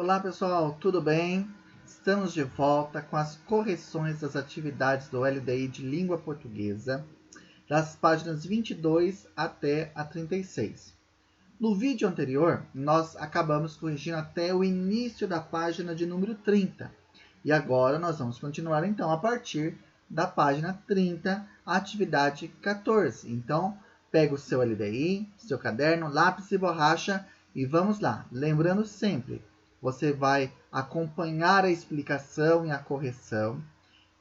Olá pessoal, tudo bem? Estamos de volta com as correções das atividades do LDI de Língua Portuguesa, das páginas 22 até a 36. No vídeo anterior, nós acabamos corrigindo até o início da página de número 30. E agora nós vamos continuar então a partir da página 30, atividade 14. Então, pega o seu LDI, seu caderno, lápis e borracha e vamos lá. Lembrando sempre, você vai acompanhar a explicação e a correção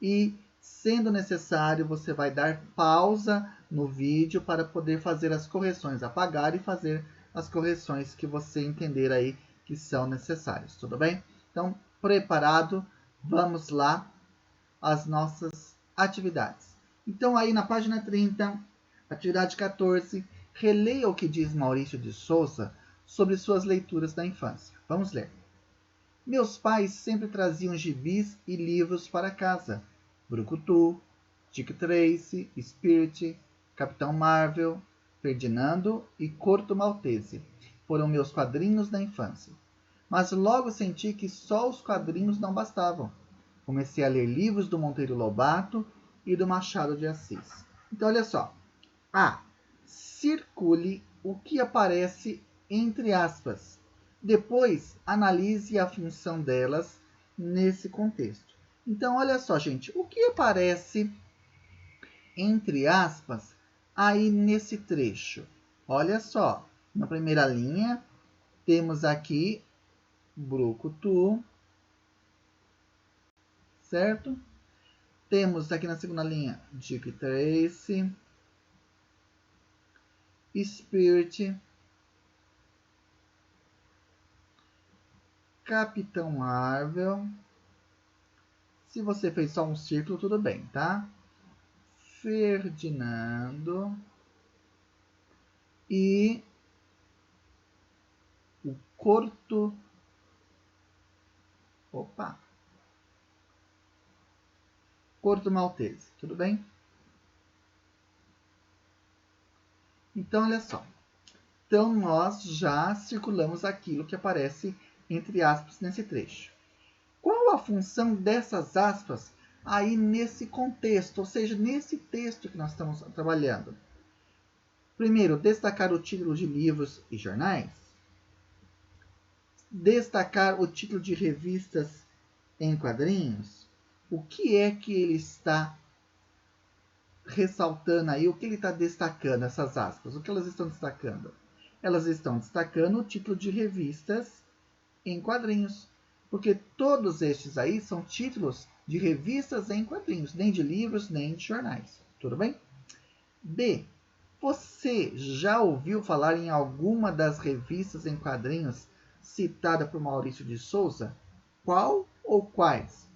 e, sendo necessário, você vai dar pausa no vídeo para poder fazer as correções, apagar e fazer as correções que você entender aí que são necessárias, tudo bem? Então, preparado, vamos lá às nossas atividades. Então, aí na página 30, atividade 14, releia o que diz Maurício de Souza sobre suas leituras da infância. Vamos ler. Meus pais sempre traziam gibis e livros para casa. Brucutu, Dick Tracy, Spirit, Capitão Marvel, Ferdinando e Corto Maltese foram meus quadrinhos da infância. Mas logo senti que só os quadrinhos não bastavam. Comecei a ler livros do Monteiro Lobato e do Machado de Assis. Então, olha só. A. Circule o que aparece entre aspas. Depois, analise a função delas nesse contexto. Então, olha só, gente. O que aparece entre aspas aí nesse trecho? Olha só. Na primeira linha, temos aqui brucutu, certo? Temos aqui na segunda linha Dick Tracy, Spirit, Capitão Marvel. Se você fez só um círculo, tudo bem, tá? Ferdinando e o Corto. Corto Maltese, tudo bem? Então, olha só. Então, nós já circulamos aquilo que aparece entre aspas nesse trecho. Qual a função dessas aspas aí nesse contexto, ou seja, nesse texto que nós estamos trabalhando? Primeiro, destacar o título de livros e jornais. Destacar o título de revistas em quadrinhos. O que é que ele está ressaltando aí? O que ele está destacando, essas aspas? O que elas estão destacando? Elas estão destacando o título de revistas em quadrinhos. Porque todos estes aí são títulos de revistas em quadrinhos, nem de livros, nem de jornais. Tudo bem? B. Você já ouviu falar em alguma das revistas em quadrinhos citada por Maurício de Souza? Qual ou quais?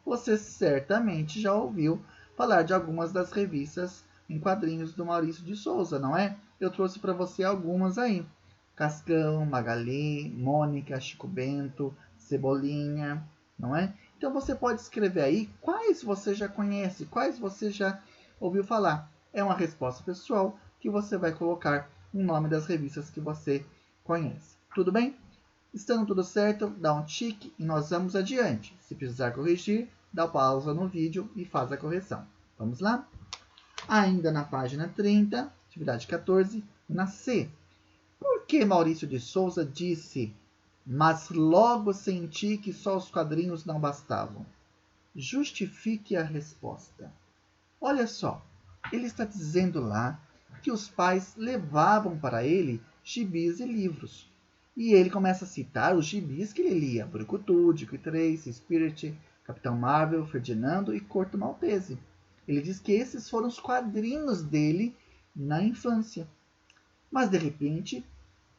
Você certamente já ouviu falar de algumas das revistas em quadrinhos do Maurício de Souza, não é? Eu trouxe para você algumas aí. Cascão, Magali, Mônica, Chico Bento, Cebolinha, não é? Então você pode escrever aí quais você já conhece, quais você já ouviu falar. É uma resposta pessoal que você vai colocar o nome das revistas que você conhece. Tudo bem? Estando tudo certo, dá um tique e nós vamos adiante. Se precisar corrigir, dá pausa no vídeo e faz a correção. Vamos lá? Ainda na página 30, atividade 14, na C. Por que Maurício de Souza disse, mas logo senti que só os quadrinhos não bastavam? Justifique a resposta. Olha só, ele está dizendo lá que os pais levavam para ele gibis e livros. E ele começa a citar os gibis que ele lia. Brucutu, Dick Tracy, Spirit, Capitão Marvel, Ferdinando e Corto Maltese. Ele diz que esses foram os quadrinhos dele na infância. Mas, de repente,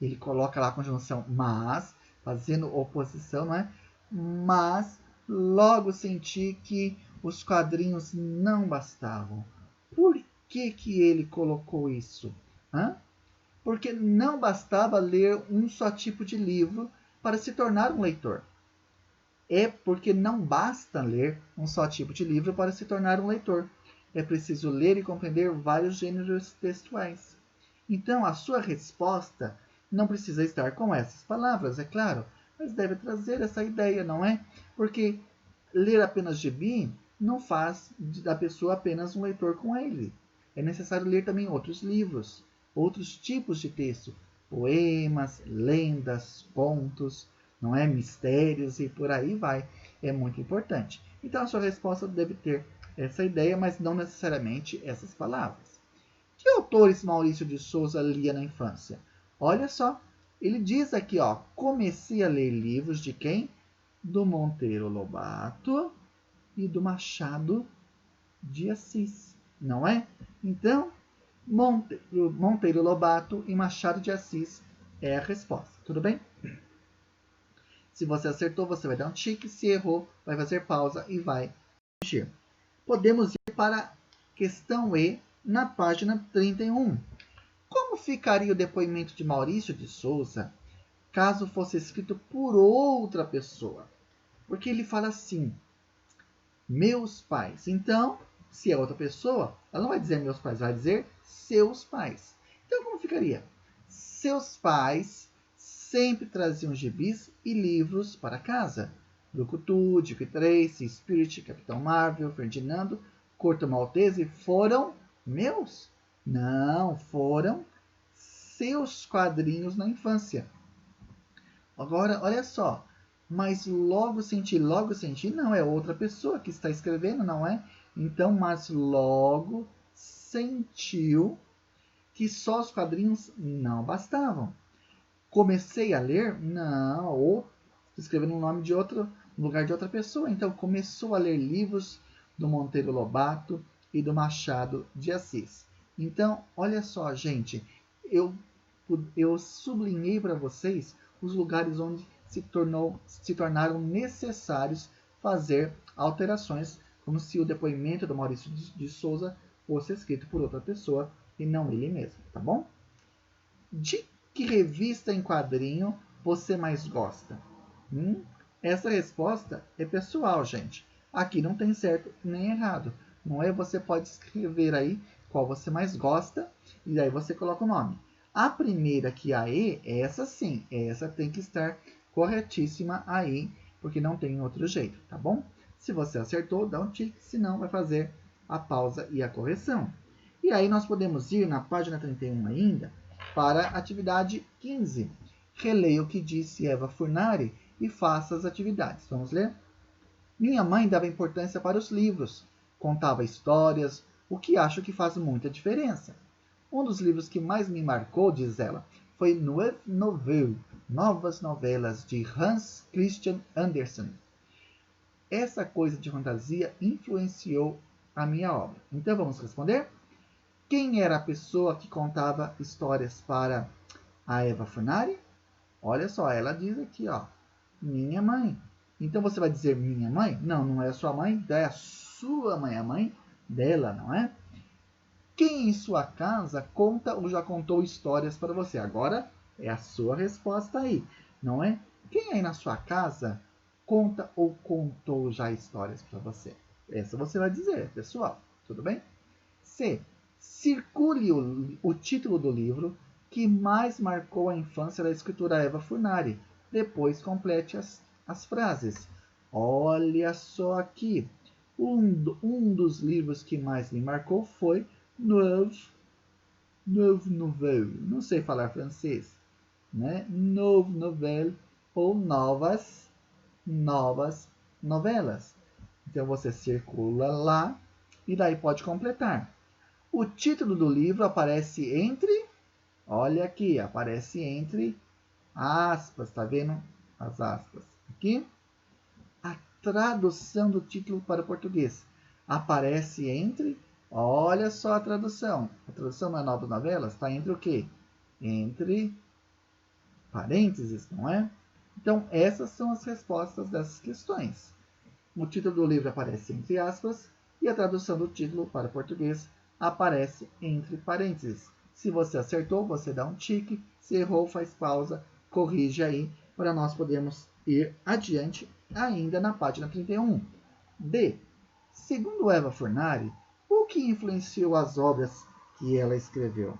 ele coloca lá a conjunção mas, fazendo oposição, não é? Mas logo senti que os quadrinhos não bastavam. Por que ele colocou isso? Porque não bastava ler um só tipo de livro para se tornar um leitor. É porque não basta ler um só tipo de livro para se tornar um leitor. É preciso ler e compreender vários gêneros textuais. Então, a sua resposta não precisa estar com essas palavras, é claro, mas deve trazer essa ideia, não é? Porque ler apenas gibi não faz da pessoa apenas um leitor com ele. É necessário ler também outros livros, outros tipos de texto, poemas, lendas, contos, não é? Mistérios e por aí vai. É muito importante. Então a sua resposta deve ter essa ideia, mas não necessariamente essas palavras. Que autores Maurício de Souza lia na infância? Olha só, ele diz aqui, ó, comecei a ler livros de quem? Do Monteiro Lobato e do Machado de Assis, não é? Então, Monteiro Lobato e Machado de Assis é a resposta, tudo bem? Se você acertou, você vai dar um tique, se errou, vai fazer pausa e vai corrigir. Podemos ir para a questão E na página 31. Como ficaria o depoimento de Maurício de Souza caso fosse escrito por outra pessoa? Porque ele fala assim, meus pais. Então, se é outra pessoa, ela não vai dizer meus pais, vai dizer seus pais. Então, como ficaria? Seus pais sempre traziam gibis e livros para casa. Brucutu, Dick Tracy, Spirit, Capitão Marvel, Ferdinando, Corto Maltese foram meus? Não, foram seus quadrinhos na infância. Agora, olha só, mas logo senti, não, é outra pessoa que está escrevendo, não é? Então, mas logo sentiu que só os quadrinhos não bastavam. Comecei a ler? Não, ou escrevendo o nome de outro, no lugar de outra pessoa. Então, começou a ler livros do Monteiro Lobato e do Machado de Assis. Então, olha só, gente, eu sublinhei para vocês os lugares onde se tornaram necessários fazer alterações, como se o depoimento do Maurício de Souza fosse escrito por outra pessoa e não ele mesmo, tá bom? De que revista em quadrinho você mais gosta? Essa resposta é pessoal, gente. Aqui não tem certo nem errado. Não é? Você pode escrever aí qual você mais gosta e daí você coloca o nome. A primeira que é a E, essa sim, essa tem que estar corretíssima aí, porque não tem outro jeito, tá bom? Se você acertou, dá um tique, senão vai fazer a pausa e a correção. E aí nós podemos ir na página 31 ainda, para a atividade 15. Releia o que disse Eva Furnari e faça as atividades. Vamos ler? Minha mãe dava importância para os livros, contava histórias, o que acho que faz muita diferença. Um dos livros que mais me marcou, diz ela, foi Nouvelles Nouvelles, Novas Novelas, de Hans Christian Andersen. Essa coisa de fantasia influenciou a minha obra. Então vamos responder? Quem era a pessoa que contava histórias para a Eva Furnari? Olha só, ela diz aqui, ó, minha mãe. Então você vai dizer minha mãe? Não, não é a sua mãe, é a sua mãe, a mãe dela, não é? Quem em sua casa conta ou já contou histórias para você? Agora é a sua resposta aí, não é? Quem aí na sua casa conta ou contou já histórias para você? Essa você vai dizer, pessoal, tudo bem? C. Circule o título do livro que mais marcou a infância da escritora Eva Furnari. Depois complete as frases. Olha só aqui. Um dos livros que mais me marcou foi Nouvelles Nouvelles. Não sei falar francês, né? Nouvelles Nouvelles ou novas novelas. Então você circula lá e daí pode completar. O título do livro aparece entre, olha aqui, aparece entre aspas, tá vendo? As aspas. Aqui, a tradução do título para o português aparece entre, olha só a tradução. A tradução na Novas Novelas está entre o quê? Entre parênteses, não é? Então, essas são as respostas dessas questões. O título do livro aparece entre aspas e a tradução do título para o português aparece entre parênteses. Se você acertou, você dá um tique. Se errou, faz pausa, corrige aí, para nós podermos ir adiante ainda na página 31. D. Segundo Eva Furnari, o que influenciou as obras que ela escreveu?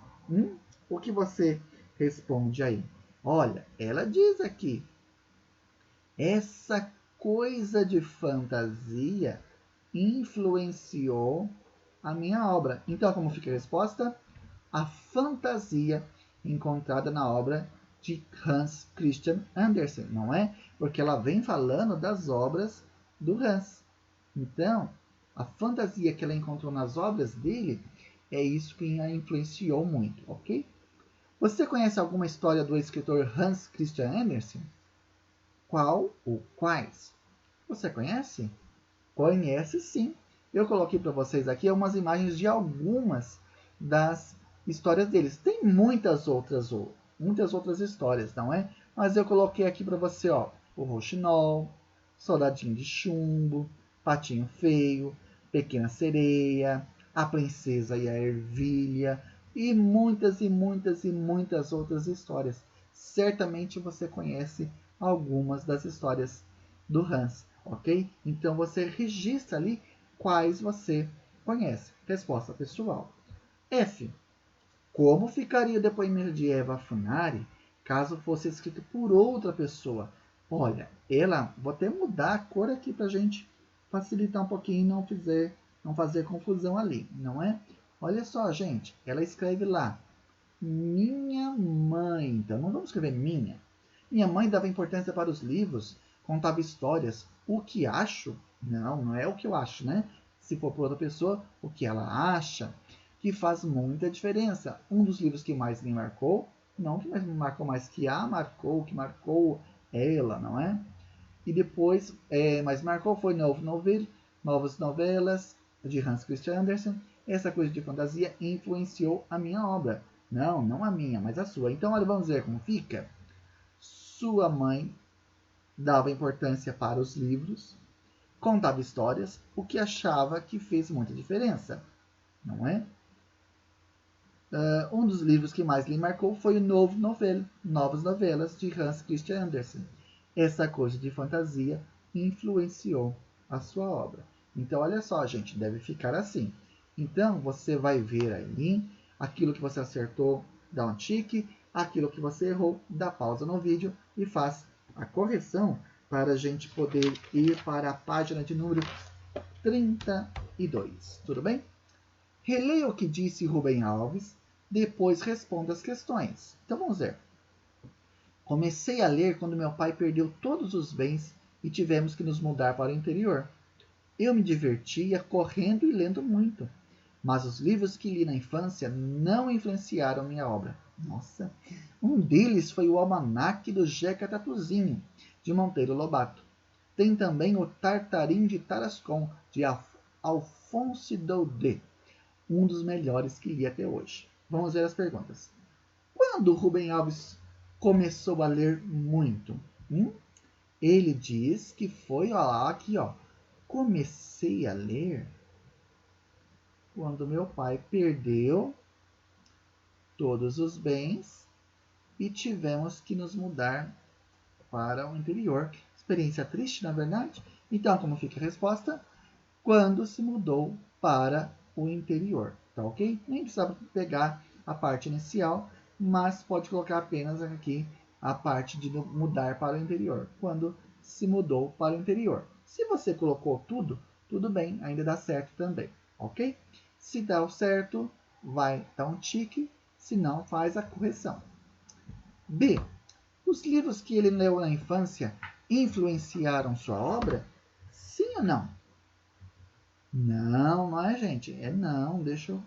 O que você responde aí? Olha, ela diz aqui, Essa coisa de fantasia influenciou a minha obra. Então, como fica a resposta? A fantasia encontrada na obra de Hans Christian Andersen, não é? Porque ela vem falando das obras do Hans. Então, a fantasia que ela encontrou nas obras dele é isso que a influenciou muito, ok? Você conhece alguma história do escritor Hans Christian Andersen? Qual ou quais? Você conhece? Conhece sim. Eu coloquei para vocês aqui algumas imagens de algumas das histórias deles. Tem muitas outras histórias, não é? Mas eu coloquei aqui para você, ó, o Rouxinol, Soldadinho de Chumbo, Patinho Feio, Pequena Sereia, A Princesa e a Ervilha e muitas outras histórias. Certamente você conhece algumas das histórias do Hans, ok? Então você registra ali quais você conhece. Resposta pessoal. F. Como ficaria o depoimento de Eva Funari caso fosse escrito por outra pessoa? Olha, vou até mudar a cor aqui para a gente facilitar um pouquinho e não fazer confusão ali, não é? Olha só, gente, ela escreve lá, minha mãe. Então, não vamos escrever minha. Minha mãe dava importância para os livros, contava histórias. O que acho? Não, não é o que eu acho, né? Se for por outra pessoa, o que ela acha, que faz muita diferença. Um dos livros que mais me marcou, não que mais me marcou, mas que a marcou, que marcou ela, não é? E depois, mas marcou foi Novas Novelas, de Hans Christian Andersen. Essa coisa de fantasia influenciou a minha obra. Não a minha, mas a sua. Então, olha, vamos ver como fica. Sua mãe dava importância para os livros, contava histórias, o que achava que fez muita diferença, não é? Um dos livros que mais lhe marcou foi o Novas Novelas, de Hans Christian Andersen. Essa coisa de fantasia influenciou a sua obra. Então, olha só, gente, deve ficar assim. Então, você vai ver aí aquilo que você acertou, dá um tique, aquilo que você errou, dá pausa no vídeo e faz a correção para a gente poder ir para a página de número 32. Tudo bem? Releia o que disse Rubem Alves, depois responda as questões. Então vamos ver. Comecei a ler quando meu pai perdeu todos os bens e tivemos que nos mudar para o interior. Eu me divertia correndo e lendo muito, mas os livros que li na infância não influenciaram minha obra. Nossa! Um deles foi o Almanaque do Jeca Tatuzinho, de Monteiro Lobato. Tem também o Tartarim de Tarascon, de Alphonse Daudet, um dos melhores que li até hoje. Vamos ver as perguntas. Quando Rubem Alves começou a ler muito? Ele diz que foi, aqui, comecei a ler quando meu pai perdeu todos os bens e tivemos que nos mudar para o interior. Experiência triste, na verdade? Então, como fica a resposta? Quando se mudou para o interior, tá ok? Nem precisava pegar a parte inicial, mas pode colocar apenas aqui a parte de mudar para o interior, quando se mudou para o interior. Se você colocou tudo bem, ainda dá certo também, ok? Se dá certo, vai dar um tique, se não, faz a correção. B. Os livros que ele leu na infância influenciaram sua obra? Sim ou não? Não é, gente? Não. Deixa eu...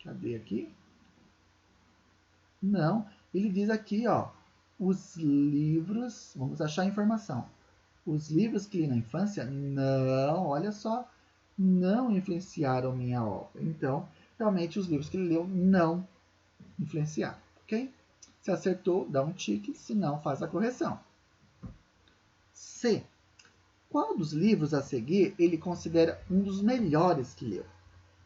Cadê aqui? Não. Ele diz aqui, os livros... Vamos achar a informação. Os livros que li na infância, não, olha só, não influenciaram minha obra. Então, realmente, os livros que ele leu não influenciaram, ok? Se acertou, dá um tique, se não, faz a correção. C. Qual dos livros a seguir ele considera um dos melhores que leu?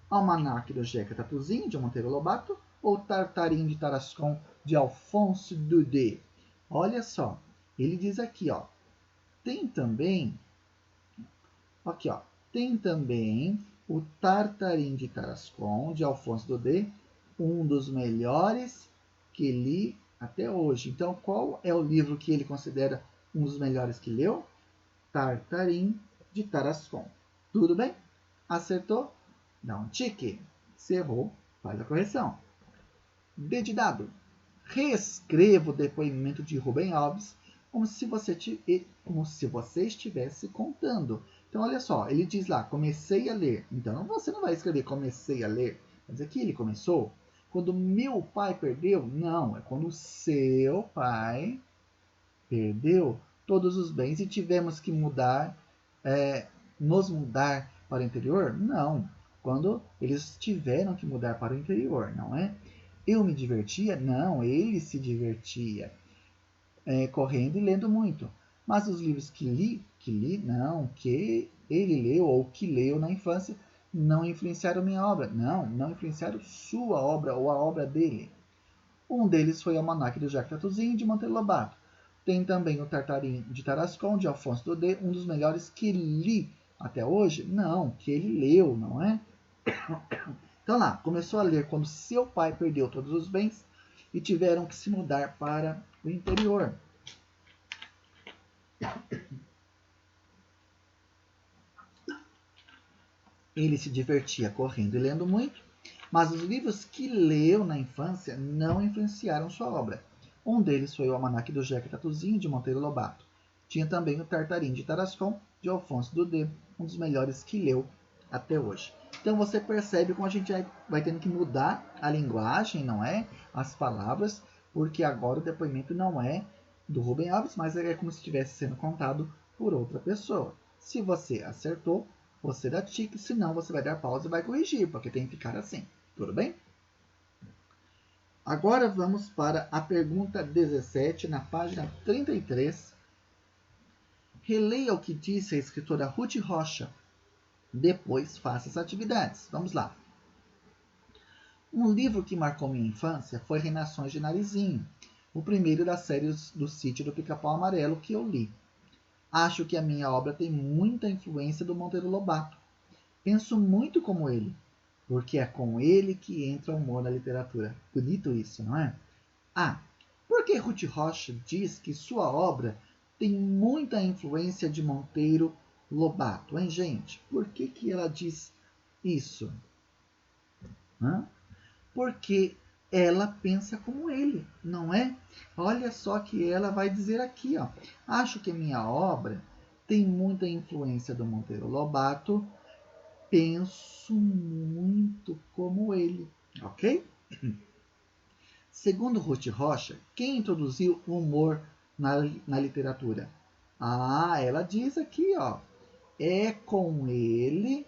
Almanaque do Jeca Tatuzinho, de Monteiro Lobato, ou Tartarim de Tarascon, de Alphonse Daudet? Olha só, ele diz aqui, tem também o Tartarim de Tarascon, de Alphonse Daudet, um dos melhores que li até hoje. Então, qual é o livro que ele considera um dos melhores que leu? Tartarim de Tarascon. Tudo bem? Acertou? Dá um tique. Se errou, faz a correção. D de dado. Reescreva o depoimento de Rubem Alves como se você estivesse contando. Então, olha só, ele diz lá, comecei a ler. Então, você não vai escrever comecei a ler. Quer dizer que ele começou. Quando meu pai perdeu, não, é quando o seu pai perdeu todos os bens e tivemos que nos mudar para o interior? Não, quando eles tiveram que mudar para o interior, não é? Eu me divertia? Não, ele se divertia, correndo e lendo muito. Mas os livros que ele leu ou que leu na infância, não influenciaram minha obra. Não influenciaram sua obra ou a obra dele. Um deles foi o Almanaque do Jacques Tatuzinho, de Monteiro Lobato. Tem também o Tartarim de Tarascon, de Alfonso Daudet, um dos melhores que li até hoje. Não, que ele leu, não é? Então lá, começou a ler quando seu pai perdeu todos os bens e tiveram que se mudar para o interior. Ele se divertia correndo e lendo muito, mas os livros que leu na infância não influenciaram sua obra. Um deles foi o Almanaque do Jacques Tatuzinho, de Monteiro Lobato. Tinha também o Tartarim de Tarascon, de Alfonso Daudet, um dos melhores que leu até hoje. Então você percebe como a gente vai tendo que mudar a linguagem, não é? As palavras, porque agora o depoimento não é do Rubem Alves, mas é como se estivesse sendo contado por outra pessoa. Se você acertou, você dá tique, senão você vai dar pausa e vai corrigir, porque tem que ficar assim. Tudo bem? Agora vamos para a pergunta 17, na página 33. Releia o que disse a escritora Ruth Rocha. Depois faça as atividades. Vamos lá. Um livro que marcou minha infância foi Reinações de Narizinho, o primeiro da série do Sítio do Pica-Pau Amarelo que eu li. Acho que a minha obra tem muita influência do Monteiro Lobato. Penso muito como ele, porque é com ele que entra o humor na literatura. Bonito isso, não é? Por que Ruth Rocha diz que sua obra tem muita influência de Monteiro Lobato, hein, gente? Por que ela diz isso? Porque ela pensa como ele, não é? Olha só que ela vai dizer aqui, ó. Acho que minha obra tem muita influência do Monteiro Lobato. Penso muito como ele, ok? Segundo Ruth Rocha, quem introduziu o humor na literatura? Ela diz aqui, ó. É com ele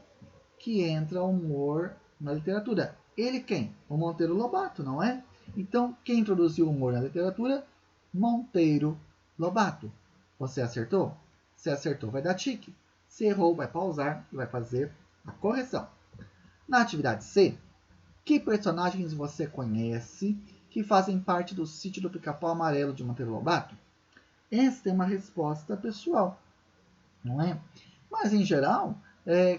que entra o humor na literatura. Ele quem? O Monteiro Lobato, não é? Então, quem introduziu o humor na literatura? Monteiro Lobato. Você acertou? Se acertou, vai dar tique. Se errou, vai pausar e vai fazer a correção. Na atividade C, que personagens você conhece que fazem parte do Sítio do Pica-Pau Amarelo de Monteiro Lobato? Esta é uma resposta pessoal, não é? Mas, em geral,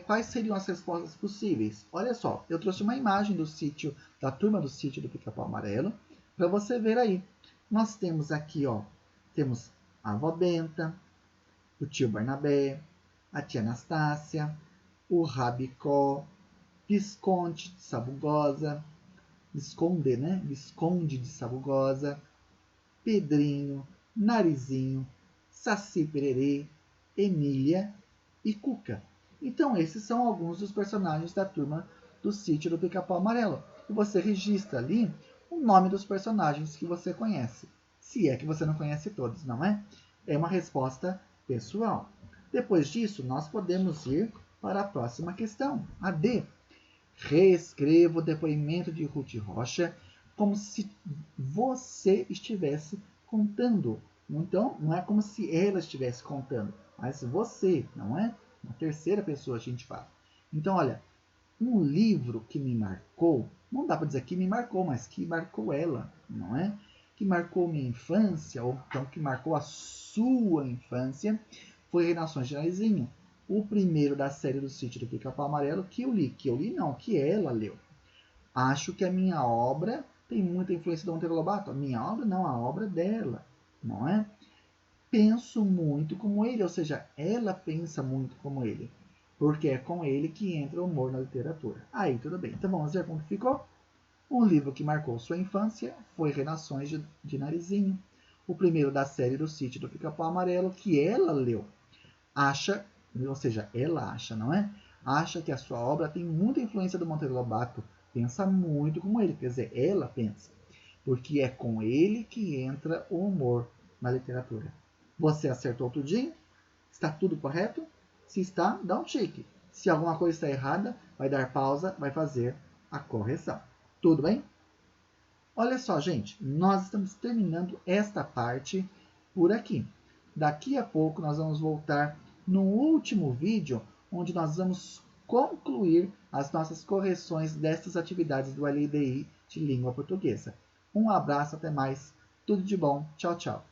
quais seriam as respostas possíveis? Olha só, eu trouxe uma imagem do sítio, da turma do Sítio do Pica-Pau Amarelo, para você ver aí. Nós temos aqui, ó, temos a avó Benta, o tio Barnabé, a tia Anastácia, o Rabicó, Visconde de Sabugosa, Visconde de Sabugosa, Pedrinho, Narizinho, Saci Pererê, Emília e Cuca. Então, esses são alguns dos personagens da turma do Sítio do Pica-Pau Amarelo. E você registra ali o nome dos personagens que você conhece. Se é que você não conhece todos, não é? É uma resposta pessoal. Depois disso, nós podemos ir para a próxima questão, a D. Reescreva o depoimento de Ruth Rocha como se você estivesse contando. Então, não é como se ela estivesse contando, mas você, não é? Uma terceira pessoa a gente fala. Então, olha, um livro que me marcou, não dá para dizer que me marcou, mas que marcou ela, não é? Que marcou minha infância, ou então que marcou a sua infância, foi Reinações de Narizinho, o primeiro da série do Sítio do Pica-Pau Amarelo que eu li. Que eu li não, que ela leu. Acho que a minha obra tem muita influência do Monteiro Lobato. A minha obra não, a obra dela, não é? penso muito como ele, ou seja, ela pensa muito como ele, porque é com ele que entra o humor na literatura. Aí, tudo bem. Então, vamos ver como ficou? Um livro que marcou sua infância foi Renações de Narizinho, o primeiro da série do Sítio do Pica-Pau Amarelo, que ela leu. Acha, ou seja, ela acha, não é? Acha que a sua obra tem muita influência do Monteiro Lobato, pensa muito como ele, quer dizer, ela pensa, porque é com ele que entra o humor na literatura. Você acertou tudinho? Está tudo correto? Se está, dá um check. Se alguma coisa está errada, vai dar pausa, vai fazer a correção. Tudo bem? Olha só, gente, nós estamos terminando esta parte por aqui. Daqui a pouco nós vamos voltar no último vídeo, onde nós vamos concluir as nossas correções destas atividades do LDI de língua portuguesa. Um abraço, até mais, tudo de bom, tchau, tchau.